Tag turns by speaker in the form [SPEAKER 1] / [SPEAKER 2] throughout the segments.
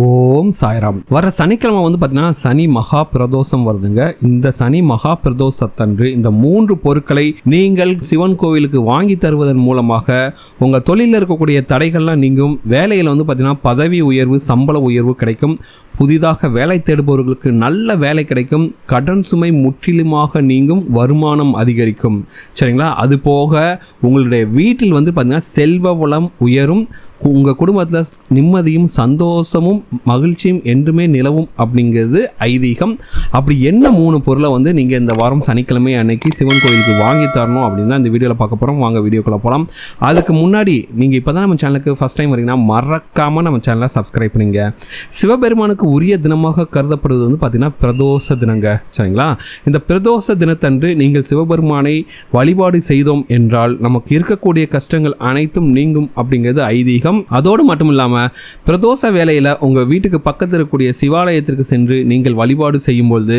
[SPEAKER 1] ஓம் சாய்ராம். வர சனிக்கிழமை பார்த்தீங்கன்னா சனி மகா பிரதோஷம் வருதுங்க. இந்த சனி மகா பிரதோஷத்தன்று இந்த 3 பொருட்களை நீங்கள் சிவன் கோவிலுக்கு வாங்கி தருவதன் மூலமாக உங்கள் தொழிலில் இருக்கக்கூடிய தடைகள்லாம் நீங்கும். வேலையில் பார்த்தீங்கன்னா பதவி உயர்வு, சம்பள உயர்வு கிடைக்கும். புதிதாக வேலை தேடுபவர்களுக்கு நல்ல வேலை கிடைக்கும். கடன் சுமை முற்றிலுமாக நீங்கும். வருமானம் அதிகரிக்கும். சரிங்களா? அது போக உங்களுடைய வீட்டில் பார்த்தீங்கன்னா செல்வ வளம் உயரும். உங்கள் குடும்பத்தில் நிம்மதியும் சந்தோஷமும் மகிழ்ச்சியும் என்றுமே நிலவும் அப்படிங்கிறது ஐதீகம். அப்படி என்ன 3 பொருளை நீங்கள் இந்த வாரம் சனிக்கிழமை அன்னைக்கு சிவன் கோயிலுக்கு வாங்கி தரணும் அப்படின்னு இந்த வீடியோவில் பார்க்க போகிறோம். வாங்க வீடியோக்குள்ளே போகலாம். அதுக்கு முன்னாடி நீங்கள் இப்போ தான் நம்ம சேனலுக்கு ஃபஸ்ட் டைம் வரீங்கன்னா மறக்காமல் நம்ம சேனலை சப்ஸ்கிரைப் பண்ணுங்க. சிவபெருமானுக்கு உரிய தினமாக கருதப்படுவது பார்த்தீங்கன்னா பிரதோஷ தினங்க. சரிங்களா? இந்த பிரதோஷ தினத்தன்று நீங்கள் சிவபெருமானை வழிபாடு செய்தோம் என்றால் நமக்கு இருக்கக்கூடிய கஷ்டங்கள் அனைத்தும் நீங்கும் அப்படிங்கிறது ஐதீகம். அதோடு மட்டும் இல்லாமல் பிரதோஷ வேளையில் உங்கள் வீட்டுக்கு பக்கத்தில் இருக்கக்கூடிய சிவாலயத்திற்கு சென்று நீங்கள் வழிபாடு செய்யும்பொழுது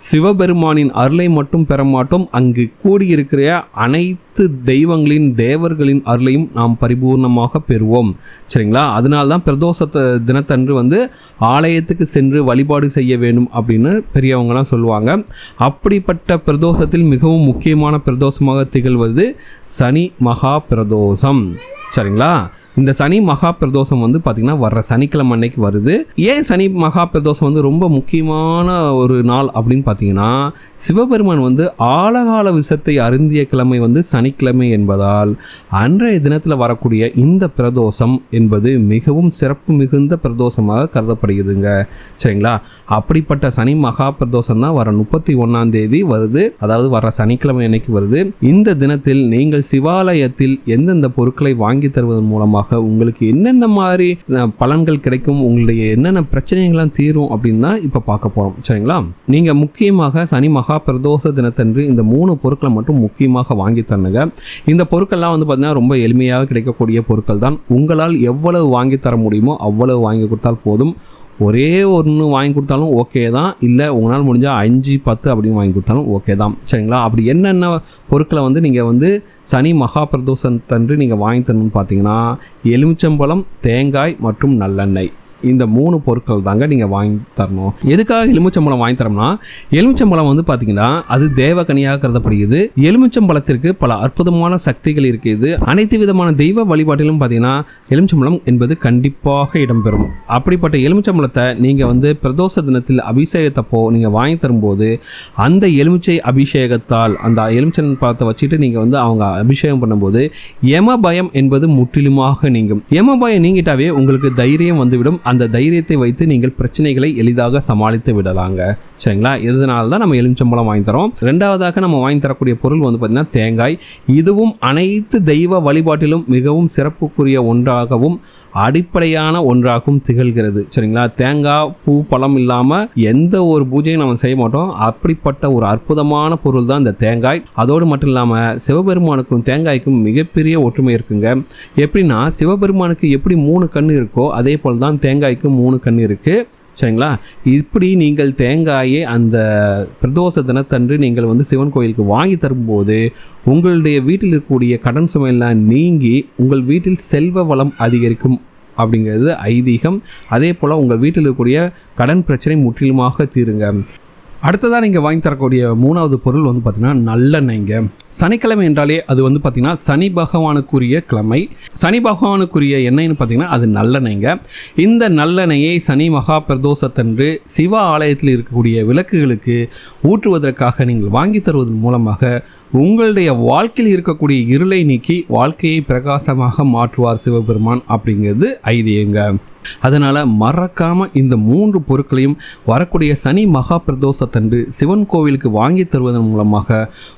[SPEAKER 1] சிவபெருமானின் அருளை மட்டும் பெற மாட்டோம், அங்கு கூடியிருக்கிற அனைத்து தெய்வங்களின் தேவர்களின் அருளையும் நாம் பரிபூர்ணமாக பெறுவோம். சரிங்களா? அதனால தான் பிரதோஷ தினத்தன்று ஆலயத்துக்கு சென்று வழிபாடு செய்ய வேண்டும் அப்படின்னு பெரியவங்களாம் சொல்லுவாங்க. அப்படிப்பட்ட பிரதோஷத்தில் மிகவும் முக்கியமான பிரதோஷமாக திகழ்வது சனி மகா பிரதோஷம். சரிங்களா? இந்த சனி மகா பிரதோஷம் பார்த்திங்கன்னா வர்ற சனிக்கிழமை அன்னைக்கு வருது. ஏன் சனி மகா பிரதோஷம் ரொம்ப முக்கியமான ஒரு நாள் அப்படின்னு பார்த்தீங்கன்னா, சிவபெருமான் ஆழகால விஷத்தை அருந்திய கிழமை சனிக்கிழமை என்பதால் அன்றைய தினத்தில் வரக்கூடிய இந்த பிரதோஷம் என்பது மிகவும் சிறப்பு மிகுந்த பிரதோஷமாக கருதப்படுகிறதுங்க. சரிங்களா? அப்படிப்பட்ட சனி மகா பிரதோஷம் தான் வர 31ஆம் தேதி வருது. அதாவது வர சனிக்கிழமை அன்னைக்கு வருது. இந்த தினத்தில் நீங்கள் சிவாலயத்தில் எந்தெந்த பொருட்களை வாங்கி தருவதன் மூலமாக உங்களுக்கு என்னென்ன மாதிரி பலன்கள் கிடைக்கும், உங்களுடைய என்னென்ன பிரச்சனைகள்லாம் தீரும் அப்படின்னு தான் இப்போ பார்க்க போகிறோம். சரிங்களா? நீங்கள் முக்கியமாக சனி மகா பிரதோஷ தினத்தன்று இந்த 3 பொருட்களை மட்டும் முக்கியமாக வாங்கி தரணுங்க. இந்த பொருட்கள்லாம் பார்த்தீங்கன்னா ரொம்ப எளிமையாக கிடைக்கக்கூடிய பொருட்கள் தான். உங்களால் எவ்வளவு வாங்கி தர முடியுமோ அவ்வளவு வாங்கி கொடுத்தால் போதும். ஒரே ஒன்று வாங்கி கொடுத்தாலும் ஓகே தான், இல்லை உங்களால் முடிஞ்சால் 5, 10 அப்படின்னு வாங்கி கொடுத்தாலும் ஓகே தான். சரிங்களா? அப்படி என்னென்ன பொருட்களை நீங்கள் சனி மகா பிரதோஷத்தன்று நீங்கள் வாங்கி தரணும்னு பார்த்தீங்கன்னா எலுமிச்சம்பழம், தேங்காய் மற்றும் நல்லெண்ணெய். இந்த 3 பொருட்கள் தாங்க நீங்கள் வாங்கி தரணும். எதுக்காக எலுமிச்சம்பழம் வாங்கி தரோம்னா, எலுமிச்சம்பழம் பார்த்தீங்கன்னா அது தேவகனியாக கருதப்படுகிறது. எலுமிச்சம்பழத்திற்கு பல அற்புதமான சக்திகள் இருக்குது. அனைத்து விதமான தெய்வ வழிபாட்டிலும் பார்த்தீங்கன்னா எலுமிச்சம்பழம் என்பது கண்டிப்பாக இடம்பெறும். அப்படிப்பட்ட எலுமிச்சம்பழத்தை நீங்கள் பிரதோஷ தினத்தில் அபிஷேகத்தப்போ நீங்கள் வாங்கி தரும்போது அந்த எலுமிச்சை அபிஷேகத்தால் அந்த எலுமிச்சம்பழத்தை வச்சுட்டு நீங்கள் அவங்க அபிஷேகம் பண்ணும்போது யம பயம் என்பது முற்றிலுமாக நீங்கும். யம பயம் நீங்கிட்டாவே உங்களுக்கு தைரியம் வந்துவிடும். அந்த தைரியத்தை வைத்து நீங்கள் பிரச்சனைகளை எளிதாக சமாளித்து விடலாங்க. சரிங்களா? இதனால தான் நம்ம எலுமிச்சம்பழம் வாங்கி தரோம். 2வதாக நம்ம வாங்கி தரக்கூடிய பொருள் பார்த்தீங்கன்னா தேங்காய். இதுவும் அனைத்து தெய்வ வழிபாட்டிலும் மிகவும் சிறப்புக்குரிய ஒன்றாகவும் அடிப்படையான ஒன்றாகவும் திகழ்கிறது. சரிங்களா? தேங்காய் பூ பழம் இல்லாமல் எந்த ஒரு பூஜையும் நம்ம செய்ய மாட்டோம். அப்படிப்பட்ட ஒரு அற்புதமான பொருள் தான் இந்த தேங்காய். அதோடு மட்டும் இல்லாமல் சிவபெருமானுக்கும் தேங்காய்க்கும் மிகப்பெரிய ஒற்றுமை இருக்குங்க. எப்படின்னா சிவபெருமானுக்கு எப்படி 3 கண் இருக்கோ அதே போல் தான் தேங்காய்க்கு 3 கண் இருக்குது. சரிங்களா? இப்படி நீங்கள் தேங்காயை அந்த பிரதோஷ தினத்தன்று நீங்கள் சிவன் கோயிலுக்கு வாங்கி தரும்போது உங்களுடைய வீட்டில் இருக்கக்கூடிய கடன் சுமையெல்லாம் நீங்கி உங்கள் வீட்டில் செல்வ வளம் அதிகரிக்கும் அப்படிங்கிறது ஐதீகம். அதே போல் உங்கள் வீட்டில் இருக்கக்கூடிய கடன் பிரச்சனை முற்றிலுமாக தீருங்க. அடுத்ததாக நீங்கள் வாங்கி தரக்கூடிய 3வது பொருள் பார்த்தீங்கன்னா நல்லெண்ணெய்ங்க. சனிக்கிழமை என்றாலே அது பார்த்தீங்கன்னா சனி பகவானுக்குரிய கிழமை. சனி பகவானுக்குரிய எண்ணெய்னு பார்த்தீங்கன்னா அது நல்லெண்ணெய்ங்க. இந்த நல்லெண்ணெயை சனி மகா பிரதோஷத்தன்று சிவ ஆலயத்தில் இருக்கக்கூடிய விளக்குகளுக்கு ஊற்றுவதற்காக நீங்கள் வாங்கி தருவதன் மூலமாக உங்களுடைய வாழ்க்கையில் இருக்கக்கூடிய இருளை நீக்கி வாழ்க்கையை பிரகாசமாக மாற்றுவார் சிவபெருமான் அப்படிங்கிறது ஐதீகங்க. அதனால் மறக்காமல் இந்த 3 பொருட்களையும் வரக்கூடிய சனி மகா பிரதோஷத்தன்று சிவன் கோவிலுக்கு வாங்கி தருவதன் மூலமாக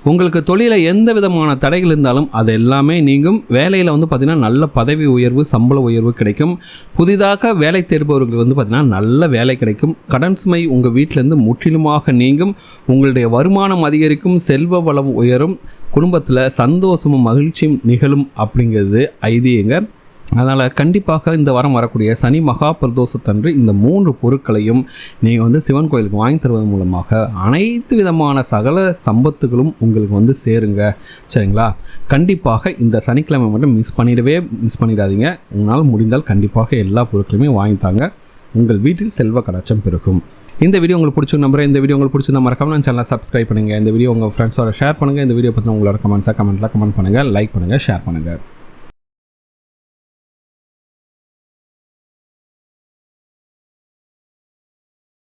[SPEAKER 1] உங்களுக்கு தொழிலில் எந்த விதமான தடைகள் இருந்தாலும் அது எல்லாமே நீங்கும். வேலையில் பார்த்திங்கன்னா நல்ல பதவி உயர்வு, சம்பள உயர்வு கிடைக்கும். புதிதாக வேலை தேடுபவர்களுக்கு பார்த்திங்கன்னா நல்ல வேலை கிடைக்கும். கடன் சுமை உங்கள் வீட்டிலேருந்து முற்றிலுமாக நீங்கும். உங்களுடைய வருமானம் அதிகரிக்கும், செல்வ வளம் உயரும், குடும்பத்தில் சந்தோஷமும் மகிழ்ச்சியும் நிகழும் அப்படிங்கிறது ஐதீகங்க. அதனால் கண்டிப்பாக இந்த வாரம் வரக்கூடிய சனி மகா பிரதோஷத்தன்று இந்த 3 பொருட்களையும் நீங்கள் சிவன் கோயிலுக்கு வாங்கி தருவதன் மூலமாக அனைத்து விதமான சகல சம்பத்துகளும் உங்களுக்கு சேருங்க. சரிங்களா? கண்டிப்பாக இந்த சனிக்கிழமை மட்டும் மிஸ் பண்ணிடாதீங்க. உங்களால் முடிந்தால் கண்டிப்பாக எல்லா பொருட்களையுமே வாங்கித்தாங்க. உங்கள் வீட்டில் செல்வ கடாட்சம் பெருகும். இந்த வீடியோ உங்களுக்கு பிடிச்ச நம்புறேன். இந்த வீடியோ உங்களுக்கு பிடிச்சிருந்தா மறக்காம நம்ம சேனலை சப்ஸ்கிரைப் பண்ணுங்கள். இந்த வீடியோ உங்கள் ஃப்ரெண்ட்ஸோட ஷேர் பண்ணுங்கள். இந்த வீடியோ பற்றின உங்களோட கமெண்ட்ஸாக கமெண்ட் பண்ணுங்கள், லைக் பண்ணுங்கள், ஷேர் பண்ணுங்கள்.